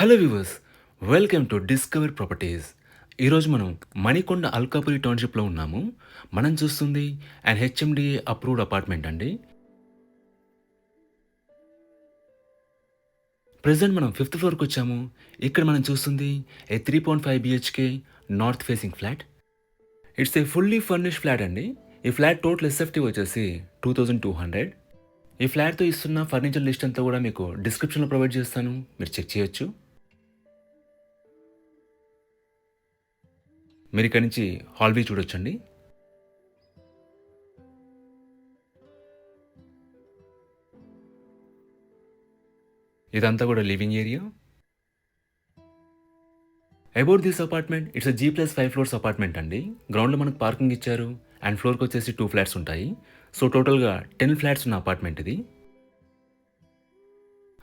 Hello viewers, welcome to discover properties. ఈరోజు మనం మణికొండ అల్కాపురి టౌన్షిప్లో ఉన్నాము. మనం చూస్తుంది అండ్ హెచ్ఎండిఏ అప్రూవ్డ్ అపార్ట్మెంట్ అండి. ప్రెజెంట్ మనం ఫిఫ్త్ ఫ్లోర్కి వచ్చాము. ఇక్కడ మనం చూస్తుంది ఏ 3.5 BHK north facing flat. It's a fully furnished flat అండి. ఈ ఫ్లాట్ టోటల్ ఎస్ఎఫ్టీ వచ్చేసి 2200. ఈ ఫ్లాట్తో ఇస్తున్న ఫర్నిచర్ లిస్ట్ అంతా కూడా మీకు డిస్క్రిప్షన్లో ప్రొవైడ్ చేస్తాను, మీరు చెక్ చేయొచ్చు. మీరు ఇక్కడ నుంచి హాల్ వ్యూ చూడొచ్చండి. ఇదంతా కూడా living area. About this apartment, it's G+5 floors apartment అండి. గ్రౌండ్లో మనకు పార్కింగ్ ఇచ్చారు అండ్ ఫ్లోర్కి వచ్చేసి 2 ఫ్లాట్స్ ఉంటాయి. సో టోటల్గా 10 ఫ్లాట్స్ ఉన్న అపార్ట్మెంట్ ఇది.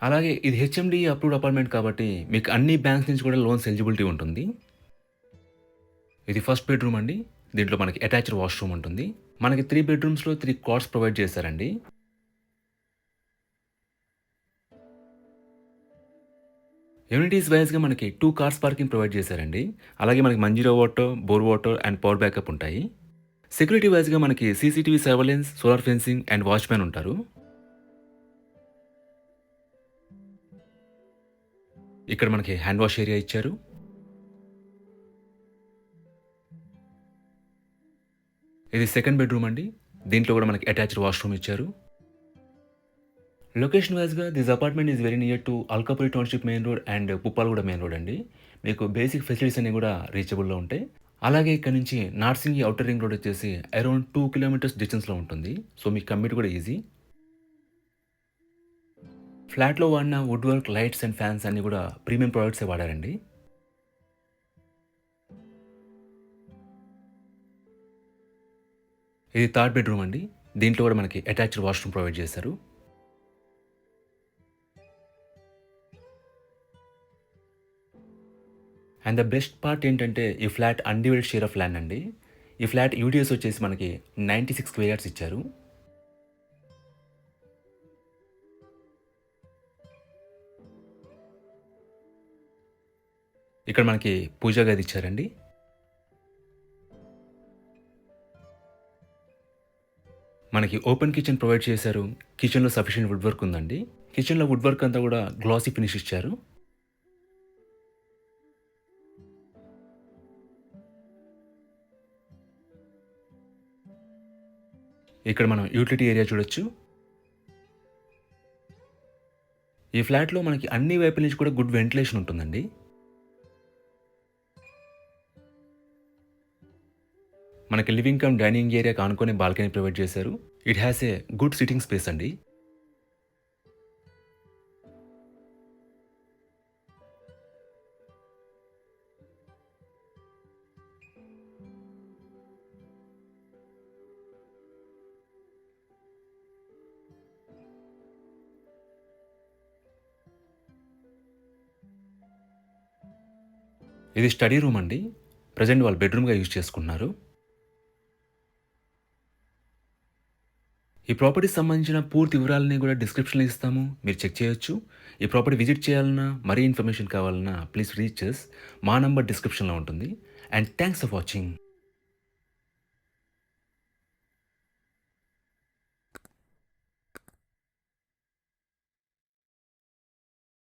అలాగే ఇది హెచ్ఎండిఏ అప్రూవ్డ్ అపార్ట్మెంట్ కాబట్టి మీకు అన్ని బ్యాంక్స్ నుంచి కూడా లోన్స్ ఎలిజిబిలిటీ ఉంటుంది. ఇది ఫస్ట్ బెడ్రూమ్ అండి. దీంట్లో మనకి అటాచ్డ్ వాష్రూమ్ ఉంటుంది. మనకి 3 బెడ్రూమ్స్లో 3 కార్ట్స్ ప్రొవైడ్ చేశారండి. యూనిటీస్ వైజ్గా మనకి 2 కార్స్ పార్కింగ్ ప్రొవైడ్ చేశారండి. అలాగే మనకి Manjira water, bore water and power backup ఉంటాయి. సెక్యూరిటీ వైజ్గా మనకి CCTV surveillance, solar fencing and watchmen ఉంటారు. ఇక్కడ మనకి హ్యాండ్ వాష్ ఏరియా ఇచ్చారు. ఇది సెకండ్ బెడ్రూమ్ అండి. దీంట్లో కూడా మనకి అటాచ్డ్ వాష్రూమ్ ఇచ్చారు. లొకేషన్ వైజ్గా this apartment is very near to Alkapuri township main road and Puppalaguda main road అండి. మీకు బేసిక్ ఫెసిలిటీస్ అన్ని కూడా రీచబుల్లో ఉంటాయి. అలాగే ఇక్కడ నుంచి నార్సింగి ఔటర్ రింగ్ రోడ్ వచ్చేసి అరౌండ్ 2 కిలోమీటర్స్ డిస్టెన్స్లో ఉంటుంది. సో మీకు కమ్యూట్ కూడా ఈజీ. ఫ్లాట్లో వాడిన wood work, lights and fans అన్ని కూడా ప్రీమియం ప్రోడక్ట్సే వాడారండి. ఇది థర్డ్ బెడ్రూమ్ అండి. దీంట్లో కూడా మనకి అటాచ్డ్ వాష్రూమ్ ప్రొవైడ్ చేశారు. అండ్ ద బెస్ట్ పార్ట్ ఏంటంటే ఈ flat undivided share of land అండి. ఈ ఫ్లాట్ యూడిఎస్ వచ్చేసి మనకి 96 స్క్వేర్ యార్డ్స్ ఇచ్చారు. ఇక్కడ మనకి పూజా గది ఇచ్చారండి. మనకి ఓపెన్ కిచెన్ ప్రొవైడ్ చేశారు. కిచెన్లో సఫిషియెంట్ వుడ్ వర్క్ ఉందండి. కిచెన్లో వుడ్ వర్క్ అంతా కూడా గ్లాసీ ఫినిష్ ఇచ్చారు. ఇక్కడ మనం యూటిలిటీ ఏరియా చూడొచ్చు. ఈ ఫ్లాట్లో మనకి అన్ని వైపుల నుంచి కూడా గుడ్ వెంటిలేషన్ ఉంటుందండి. మనకి లివింగ్ కమ్ డైనింగ్ ఏరియా కానుకొని బాల్కనీ ప్రొవైడ్ చేశారు. It has a good sitting space అండి. ఇది స్టడీ రూమ్ అండి. ప్రజెంట్ వాళ్ళు బెడ్రూమ్గా యూజ్ చేసుకుంటున్నారు. ఈ ప్రాపర్టీకి సంబంధించిన పూర్తి వివరాలని కూడా డిస్క్రిప్షన్లో ఇస్తాము, మీరు చెక్ చేయొచ్చు. ఈ ప్రాపర్టీ విజిట్ చేయాలన్నా, మరీ ఇన్ఫర్మేషన్ కావాలన్నా ప్లీజ్ రీచ్ అస్. మా నంబర్ డిస్క్రిప్షన్లో ఉంటుంది. And thanks for watching.